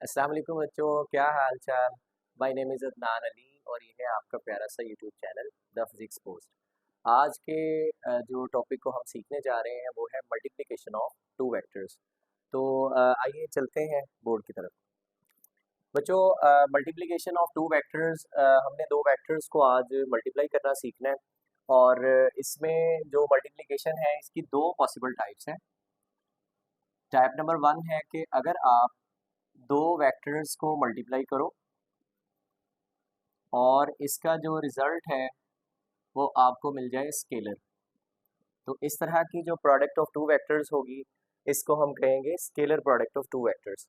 अस्सलाम वालेकुम बच्चों, क्या हाल चाल। My name is Adnan Ali और ये है आपका प्यारा सा YouTube channel the physics post. आज के जो टॉपिक को हम सीखने जा रहे हैं वो है मल्टीप्लिकेशन ऑफ टू वेक्टर्स। तो आइए चलते हैं बोर्ड की तरफ। बच्चों, मल्टीप्लिकेशन ऑफ टू वेक्टर्स, हमने दो वेक्टर्स को आज मल्टीप्लाई करना सीखना है। और इसमें जो मल्टीप्लिकेशन है इसकी दो पॉसिबल टाइप्स हैं। टाइप नंबर वन है कि अगर आप दो वेक्टर्स को मल्टीप्लाई करो और इसका जो रिज़ल्ट है वो आपको मिल जाए स्केलर। तो इस तरह की जो प्रोडक्ट ऑफ टू वेक्टर्स होगी इसको हम कहेंगे scalar product of two vectors.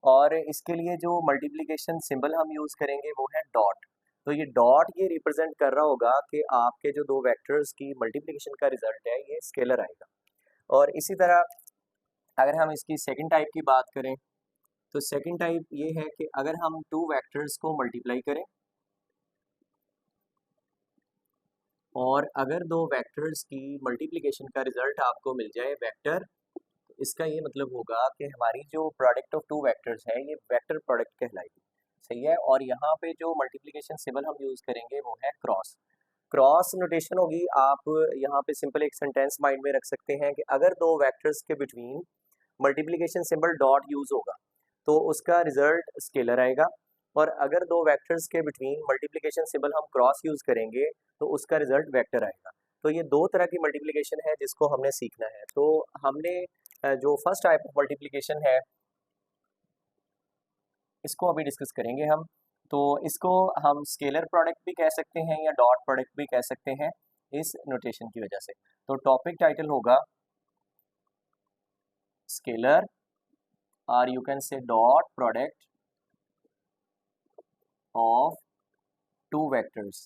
और इसके लिए जो मल्टीप्लिकेशन सिंबल हम यूज़ करेंगे वो है डॉट। तो ये डॉट ये रिप्रेजेंट कर रहा होगा कि आपके जो दो वेक्टर्स की मल्टीप्लिकेशन का रिजल्ट है ये स्केलर आएगा। और इसी तरह अगर हम इसकी सेकंड टाइप की बात करें तो सेकंड टाइप ये है कि अगर हम टू वेक्टर्स को मल्टीप्लाई करें और अगर दो वेक्टर्स की मल्टीप्लिकेशन का रिजल्ट आपको मिल जाए वेक्टर, तो इसका ये मतलब होगा कि हमारी जो प्रोडक्ट ऑफ टू वेक्टर्स है ये वेक्टर प्रोडक्ट कहलाएगी। सही है। और यहाँ पे जो मल्टीप्लिकेशन सिंबल हम यूज़ करेंगे वो है क्रॉस। क्रॉस नोटेशन होगी। आप यहाँ पे सिंपल एक सेंटेंस माइंड में रख सकते हैं कि अगर दो वेक्टर्स के between multiplication symbol dot use होगा तो उसका रिजल्ट स्केलर आएगा। और अगर दो वेक्टर्स के बिटवीन मल्टीप्लिकेशन सिंबल हम क्रॉस यूज़ करेंगे तो उसका रिजल्ट वेक्टर आएगा। तो ये दो तरह की मल्टीप्लिकेशन है जिसको हमने सीखना है। तो हमने जो फर्स्ट टाइप ऑफ मल्टीप्लिकेशन है इसको अभी डिस्कस करेंगे हम। तो इसको हम स्केलर प्रोडक्ट भी कह सकते हैं या डॉट प्रोडक्ट भी कह सकते हैं इस नोटेशन की वजह से। तो टॉपिक टाइटल होगा स्केलर और you can say dot product of two vectors.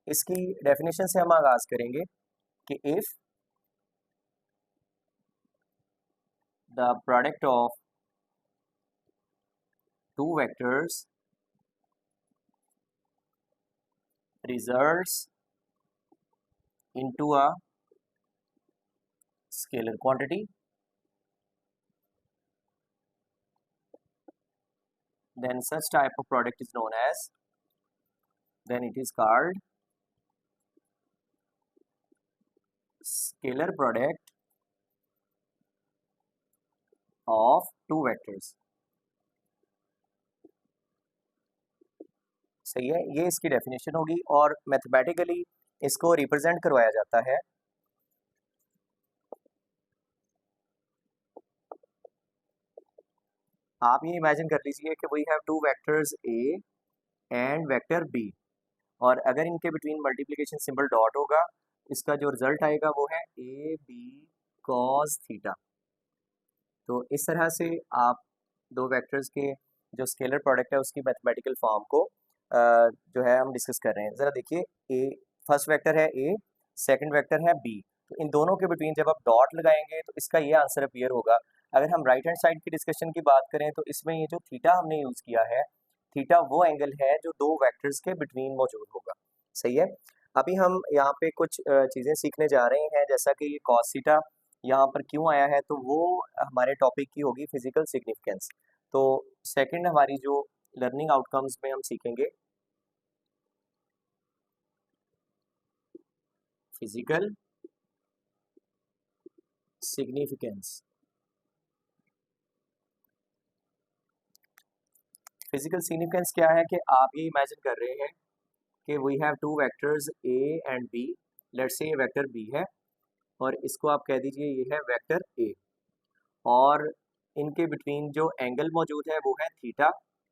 इसकी डेफिनेशन से हम आगाज करेंगे कि if the product of two vectors results into a scalar quantity, then such type of product is known as, then it is called scalar product of two vectors। सही है, ये इसकी डेफिनेशन होगी और मैथमेटिकली इसको रिप्रेजेंट करवाया जाता है आप ये इमेजिन कर लीजिए कि we have two vectors A and vector B और अगर इनके बिटवीन मल्टीप्लिकेशन सिंबल डॉट होगा इसका जो रिजल्ट आएगा वो है ए बी कॉस थीटा। तो इस तरह से आप दो वेक्टर्स के जो स्केलर प्रोडक्ट है उसकी मैथमेटिकल फॉर्म को जो है हम डिस्कस कर रहे हैं। ज़रा देखिए, ए फर्स्ट वेक्टर है ए, सेकंड वेक्टर है बी। तो इन दोनों के बिटवीन जब आप डॉट लगाएंगे तो इसका ये आंसर अपीयर होगा। अगर हम राइट हैंड साइड की डिस्कशन की बात करें तो इसमें ये जो थीटा हमने यूज़ किया है, थीटा वो एंगल है जो दो वेक्टर्स के बिटवीन मौजूद होगा। सही है। अभी हम यहाँ पे कुछ चीज़ें सीखने जा रहे हैं, जैसा कि ये कॉस थीटा यहाँ पर क्यों आया है, तो वो हमारे टॉपिक की होगी फिजिकल सिग्निफिकेंस। तो सेकंड हमारी जो लर्निंग आउटकम्स में हम सीखेंगे फिजिकल सिग्निफिकेंस। फिजिकल सिग्निफिकेंस क्या है कि आप ये इमेजिन कर रहे हैं कि we have two vectors A and B. Let's say ये वेक्टर बी है और इसको आप कह दीजिए ये है वेक्टर ए और इनके बिटवीन जो एंगल मौजूद है वो है theta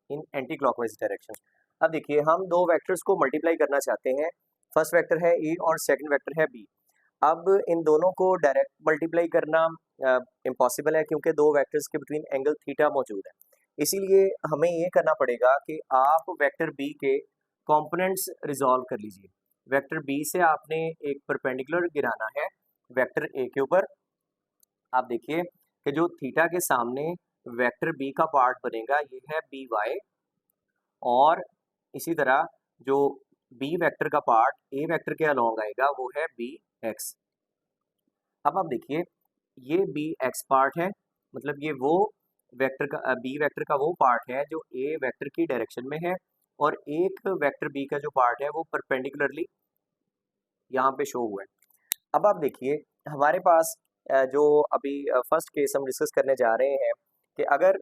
in anti clockwise direction. अब देखिए, हम दो वेक्टर्स को मल्टीप्लाई करना चाहते हैं। फर्स्ट वेक्टर है ए और सेकंड वेक्टर है बी। अब इन दोनों को डायरेक्ट मल्टीप्लाई करना इम्पॉसिबल है क्योंकि दो वेक्टर्स के बिटवीन एंगल थीटा मौजूद है। इसीलिए हमें ये करना पड़ेगा कि आप वेक्टर बी के कंपोनेंट्स रिजॉल्व कर लीजिए। वेक्टर बी से आपने एक परपेंडिकुलर गिराना है वेक्टर ए के ऊपर। आप देखिए कि जो थीटा के सामने वेक्टर बी का पार्ट बनेगा ये है बी वाई और इसी तरह जो बी वेक्टर का पार्ट ए वेक्टर के अलोंग आएगा वो है बी एक्स। अब आप देखिए ये बी एक्स पार्ट है, मतलब ये वो वेक्टर का बी वेक्टर का वो पार्ट है जो ए वेक्टर की डायरेक्शन में है, और एक वेक्टर बी का जो पार्ट है वो परपेंडिकुलरली यहाँ पे शो हुआ है। अब आप देखिए हमारे पास जो अभी फर्स्ट केस हम डिस्कस करने जा रहे हैं कि अगर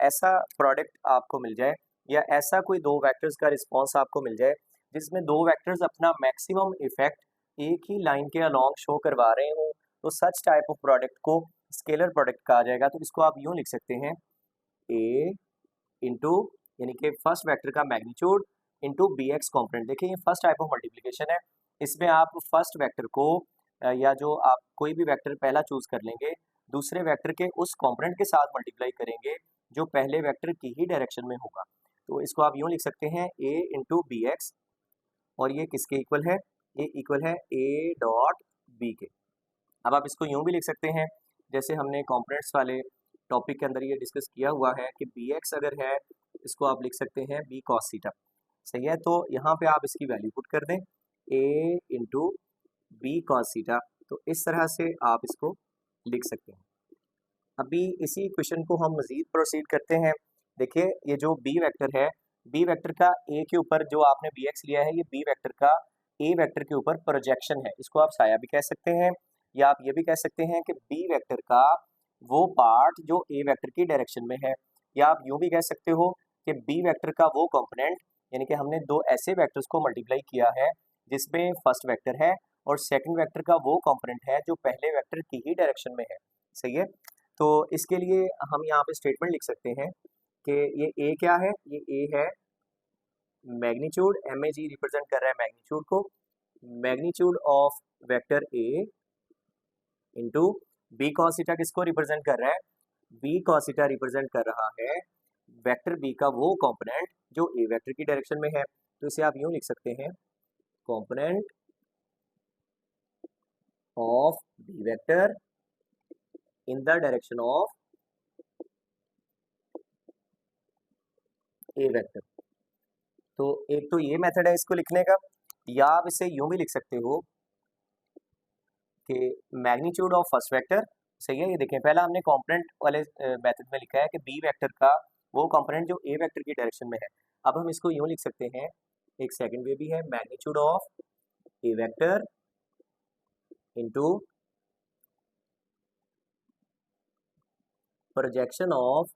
ऐसा प्रोडक्ट आपको मिल जाए या ऐसा कोई दो वेक्टर्स का रिस्पांस आपको मिल जाए जिसमें दो वेक्टर्स अपना मैक्सिमम इफेक्ट एक ही लाइन के अलोंग शो करवा रहे हो, तो सच टाइप ऑफ प्रोडक्ट को स्केलर प्रोडक्ट कहा जाएगा। तो इसको आप यूँ लिख सकते हैं ए इंटू, यानी कि फर्स्ट वेक्टर का magnitude into B X component. देखिए ये फर्स्ट टाइप ऑफ मल्टीप्लिकेशन है, इसमें आप फर्स्ट वेक्टर को या जो आप कोई भी वेक्टर पहला चूज कर लेंगे, दूसरे वेक्टर के उस कॉम्पोनेंट के साथ मल्टीप्लाई करेंगे जो पहले वेक्टर की ही डायरेक्शन में होगा। तो इसको आप यूँ लिख सकते हैं ए इंटू बी एक्स, और ये किसके इक्वल है, ये इक्वल है ए डॉट बी के। अब आप इसको यूँ भी लिख सकते हैं जैसे हमने कॉम्पोनेंट्स वाले टॉपिक के अंदर ये डिस्कस किया हुआ है कि बी एक्स अगर है, इसको आप लिख सकते हैं बी कॉस थीटा। सही है, तो यहाँ पे आप इसकी वैल्यू पुट कर दें ए इंटू बी कॉस थीटा, तो इस तरह से आप इसको लिख सकते हैं। अभी इसी क्वेश्चन को हम मज़ीद प्रोसीड करते हैं। देखिए ये जो बी वेक्टर है, बी वेक्टर का ए के ऊपर जो आपने बी एक्स लिया है, ये बी वेक्टर का ए वेक्टर के ऊपर प्रोजेक्शन है। इसको आप साया भी कह सकते हैं, या आप ये भी कह सकते हैं कि बी वेक्टर का वो पार्ट जो ए वेक्टर की डायरेक्शन में है, या आप यूँ भी कह सकते हो कि बी वेक्टर का वो कंपोनेंट, यानी कि हमने दो ऐसे वेक्टर्स को मल्टीप्लाई किया है जिसमें फर्स्ट वेक्टर है और सेकंड वेक्टर का वो कंपोनेंट है जो पहले वेक्टर की ही डायरेक्शन में है। सही है, तो इसके लिए हम यहाँ पे स्टेटमेंट लिख सकते हैं कि ये ए क्या है, ये ए है magnitude, M A G represent कर रहा है मैग्नीट्यूड को, magnitude of vector A into B cos theta किसको रिप्रेजेंट कर रहा है, बी कॉस थीटा रिप्रेजेंट कर रहा है वेक्टर बी का वो कंपोनेंट जो ए वेक्टर की डायरेक्शन में है। तो इसे आप यूँ लिख सकते हैं component of B vector in the direction of A vector. तो एक तो ये मेथड है इसको लिखने का, या आप इसे यूं भी लिख सकते हो कि मैग्नीट्यूड ऑफ फर्स्ट वेक्टर। सही है, ये देखें पहला हमने कंपोनेंट वाले मेथड में लिखा है कि बी वेक्टर का वो कंपोनेंट जो ए वेक्टर की डायरेक्शन में है। अब हम इसको यूं लिख सकते हैं, एक सेकंड वे भी है, magnitude of A vector into projection of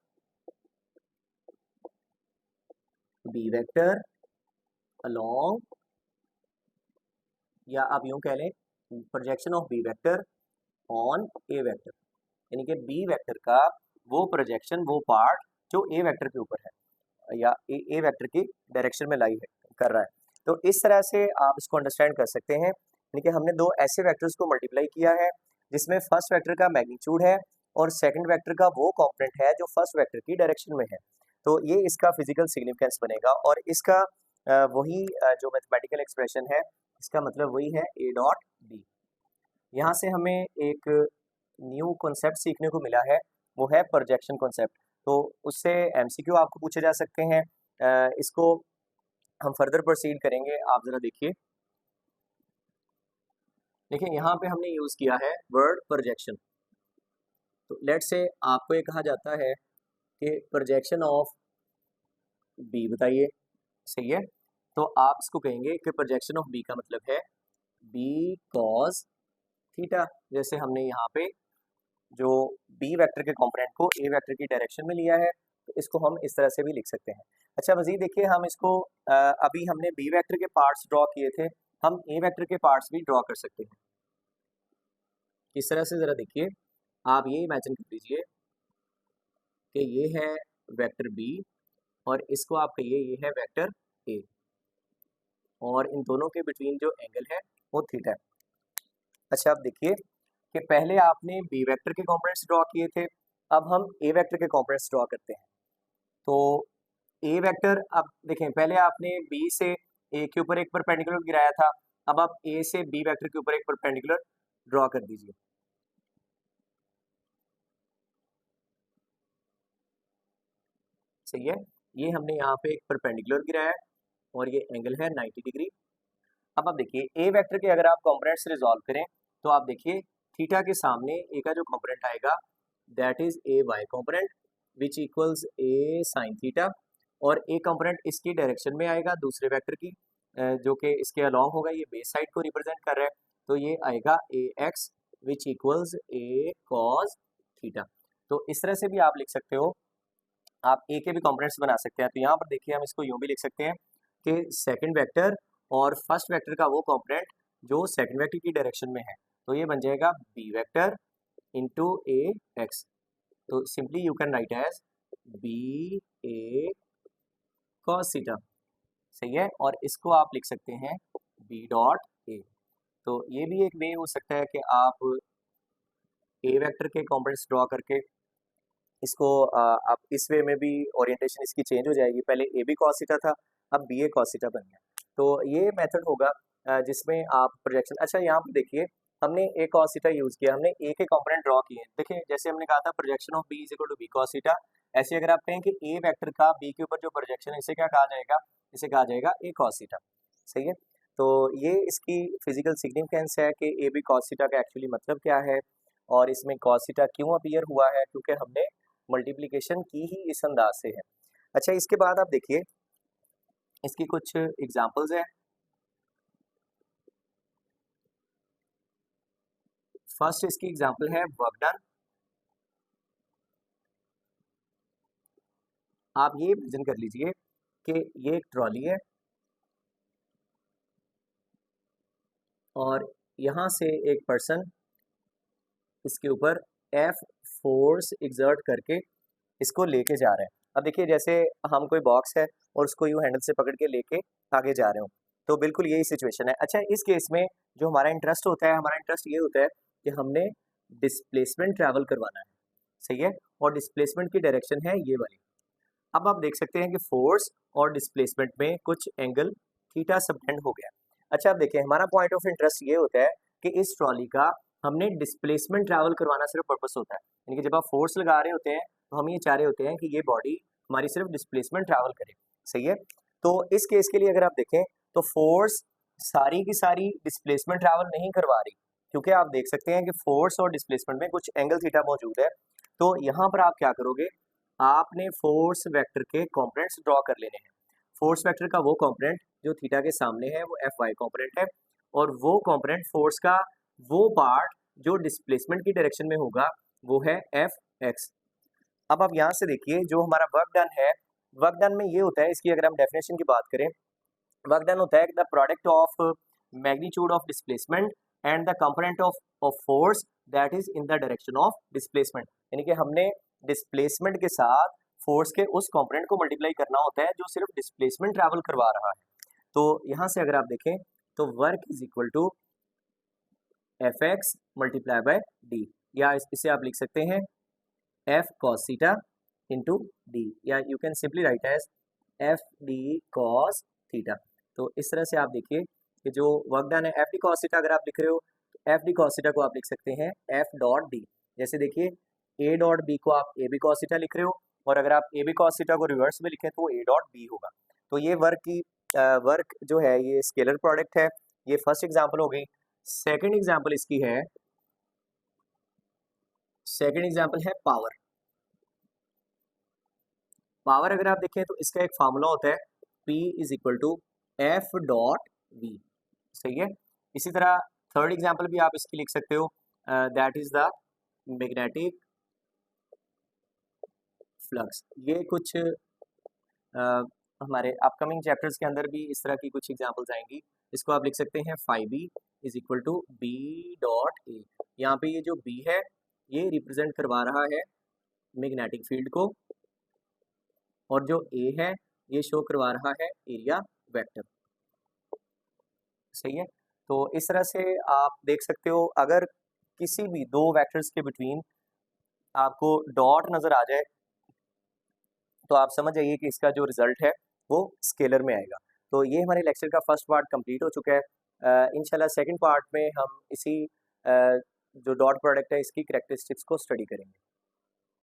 B vector along, या आप यूं कह लें projection of B vector on A vector, यानी कि बी वेक्टर का वो प्रोजेक्शन, वो पार्ट जो ए वेक्टर के ऊपर है या ए वेक्टर की डायरेक्शन में लाई है कर रहा है। तो इस तरह से आप इसको अंडरस्टैंड कर सकते हैं, यानी कि हमने दो ऐसे वेक्टर्स को मल्टीप्लाई किया है जिसमें फर्स्ट वेक्टर का मैग्नीट्यूड है और सेकंड वेक्टर का वो कंपोनेंट है जो फर्स्ट वेक्टर की डायरेक्शन में है। तो ये इसका फिजिकल सिग्निफिकेंस बनेगा, और इसका वही जो मैथमेटिकल एक्सप्रेशन है, इसका मतलब वही है ए डॉट बी। यहाँ से हमें एक न्यू कॉन्सेप्ट सीखने को मिला है, वो है प्रोजेक्शन कॉन्सेप्ट। तो उससे एमसीक्यू आपको पूछे जा सकते हैं। इसको हम फर्दर प्रोसीड करेंगे, आप ज़रा देखिए। देखिए यहाँ पे हमने यूज़ किया है वर्ड प्रोजेक्शन। तो लेट से आपको ये कहा जाता है कि प्रोजेक्शन ऑफ बी बताइए। सही है, तो आप इसको कहेंगे कि प्रोजेक्शन ऑफ बी का मतलब है बी कॉस थीटा। जैसे हमने यहाँ पे जो बी वेक्टर के कंपोनेंट को ए वेक्टर की डायरेक्शन में लिया है, तो इसको हम इस तरह से भी लिख सकते हैं। अच्छा मज़ीद देखिए, हम इसको अभी हमने बी वेक्टर के पार्ट्स ड्रॉ किए थे, हम ए वेक्टर के पार्ट्स भी ड्रॉ कर सकते हैं। इस तरह से ज़रा देखिए, आप ये इमेजिन कर लीजिए कि ये है वेक्टर बी और इसको आप कहिए ये है वेक्टर ए, और इन दोनों के बिटवीन जो एंगल है वो थीटा है। अच्छा आप देखिए कि पहले आपने बी वेक्टर के कंपोनेंट्स ड्रॉ किए थे, अब हम ए वेक्टर के कंपोनेंट्स ड्रॉ करते हैं। तो ए वेक्टर, अब देखें पहले आपने बी से ए के ऊपर एक परपेंडिकुलर गिराया था, अब आप ए से बी वेक्टर के ऊपर एक परपेंडिकुलर ड्रॉ कर दीजिए। सही है, ये हमने यहाँ पे एक परपेंडिकुलर गिराया है और ये एंगल है 90 डिग्री। अब आप देखिए ए वेक्टर के अगर आप कंपोनेंट्स रिजॉल्व करें तो आप देखिए थीटा के सामने ए का जो कंपोनेंट आएगा that is A Y component which equals A sine theta, और ए कंपोनेंट इसकी डायरेक्शन में आएगा दूसरे वेक्टर की जो कि इसके अलॉन्ग होगा, ये बेस साइड को रिप्रेजेंट कर रहा है, तो ये आएगा A X which equals A cos theta. तो इस तरह से भी आप लिख सकते हो, आप ए के भी कंपोनेंट्स बना सकते हैं। तो यहाँ पर देखिए हम इसको यूँ भी लिख सकते हैं कि सेकंड वेक्टर और फर्स्ट वेक्टर का वो कंपोनेंट जो सेकंड वेक्टर की डायरेक्शन में है, तो ये बन जाएगा B vector into A X. तो simply you can write as B A cos theta, सही है। और इसको आप लिख सकते हैं बी डॉट ए। तो ये भी एक वे हो सकता है कि आप ए वेक्टर के कंपोनेंट्स ड्रॉ करके इसको आप इस वे में भी ओरिएंटेशन इसकी चेंज हो जाएगी। पहले ए बी कॉस थीटा था, अब बी ए कॉस थीटा बन गया। तो ये मेथड होगा जिसमें आप प्रोजेक्शन, अच्छा यहाँ पर देखिए हमने ए कॉस थीटा यूज़ किया, हमने ए के कंपोनेंट ड्रॉ किए हैं। देखिए जैसे हमने कहा था projection of B is equal to B cos theta, ऐसे अगर आप कहें कि ए वेक्टर का बी के ऊपर जो प्रोजेक्शन है इसे क्या कहा जाएगा, इसे कहा जाएगा ए कॉस थीटा, सही है। तो ये इसकी फिजिकल सिग्निफिकेंस है कि ए बी कॉस थीटा का एक्चुअली मतलब क्या है, और इसमें कॉस थीटा क्यों अपीयर हुआ है, क्योंकि हमने मल्टीप्लिकेशन की ही इस अंदाज से है। अच्छा इसके बाद आप देखिए इसकी कुछ एग्जांपल्स हैं। फर्स्ट इसकी एग्जांपल है वर्क डन। आप ये इमेजिन कर लीजिए कि ये एक ट्रॉली है और यहाँ से एक पर्सन इसके ऊपर एफ फोर्स एग्जर्ट करके इसको लेके जा रहे हैं। अब देखिए जैसे हम कोई बॉक्स है और उसको यूँ हैंडल से पकड़ के लेके आगे जा रहे हो, तो बिल्कुल यही सिचुएशन है। अच्छा इस केस में जो हमारा इंटरेस्ट होता है, हमारा इंटरेस्ट ये होता है कि हमने डिस्प्लेसमेंट ट्रैवल करवाना है, सही है, और डिस्प्लेसमेंट की डायरेक्शन है ये वाली। अब आप देख सकते हैं कि फोर्स और डिस्प्लेसमेंट में कुछ एंगल थीटा सबटेंड हो गया। अच्छा अब देखिए हमारा पॉइंट ऑफ इंटरेस्ट ये होता है कि इस ट्रॉली का हमने डिस्प्लेसमेंट ट्रैवल करवाना सिर्फ पर्पस होता है, यानी कि जब आप फोर्स लगा रहे होते हैं तो हम ये चाह रहे होते हैं कि ये बॉडी हमारी सिर्फ डिस्प्लेसमेंट ट्रैवल करे, सही है। तो इस केस के लिए अगर आप देखें तो फोर्स सारी की सारी डिस्प्लेसमेंट ट्रैवल नहीं करवा रही, क्योंकि आप देख सकते हैं कि फोर्स और डिस्प्लेसमेंट में कुछ एंगल थीटा मौजूद है। तो यहाँ पर आप क्या करोगे, आपने फोर्स वेक्टर के कंपोनेंट्स ड्रॉ कर लेने हैं। फोर्स वेक्टर का वो कंपोनेंट जो थीटा के सामने है वो एफ वाई कंपोनेंट है, और वो कंपोनेंट फोर्स का वो पार्ट जो डिस्प्लेसमेंट की डायरेक्शन में होगा वो है एफ एक्स। अब आप यहाँ से देखिए जो हमारा वर्क डन है, वर्क डन में ये होता है, इसकी अगर हम डेफिनेशन की बात करें, वर्क डन होता है the product of magnitude of displacement and the component of force that is in the direction of displacement, यानी कि हमने डिस्प्लेसमेंट के साथ फोर्स के उस कंपोनेंट को मल्टीप्लाई करना होता है जो सिर्फ डिस्प्लेसमेंट ट्रैवल करवा रहा है। तो यहाँ से अगर आप देखें तो work is equal to F X multiply by D, या इसे आप लिख सकते हैं F cos theta into D, या you can simply write as F D cos theta. तो इस तरह से आप देखिए कि जो वर्क डन है एफ डी कॉस थीटा, अगर आप लिख रहे हो तो एफ डी कॉस थीटा को आप लिख सकते हैं एफ डॉट डी। जैसे देखिए ए डॉट बी को आप ए बी कॉस थीटा लिख रहे हो, और अगर आप ए बी कॉस थीटा को रिवर्स में लिखें तो वो ए डॉट बी होगा। तो ये वर्क जो है ये स्केलर प्रोडक्ट है। ये फर्स्ट एग्जांपल हो गई। सेकंड एग्जांपल इसकी है, सेकंड एग्जांपल है पावर। पावर अगर आप देखें तो इसका एक फार्मूला होता है P is equal to F dot V, सही है। इसी तरह थर्ड एग्जांपल भी आप इसकी लिख सकते हो, that is the magnetic flux. ये कुछ हमारे अपकमिंग चैप्टर्स के अंदर भी इस तरह की कुछ एग्जांपल्स आएंगी। इसको आप लिख सकते हैं phi B is equal to B dot A. यहाँ पे ये जो बी है ये रिप्रेजेंट करवा रहा है मैग्नेटिक फील्ड को, और जो ए है ये शो करवा रहा है एरिया वेक्टर, सही है। तो इस तरह से आप देख सकते हो, अगर किसी भी दो वेक्टर्स के बिटवीन आपको डॉट नज़र आ जाए तो आप समझ जाइए कि इसका जो रिजल्ट है वो स्केलर में आएगा। तो ये हमारे लेक्चर का फर्स्ट पार्ट कंप्लीट हो चुका है। इंशाल्लाह सेकंड पार्ट में हम इसी जो डॉट प्रोडक्ट है इसकी कैरेक्टरिस्टिक्स को स्टडी करेंगे।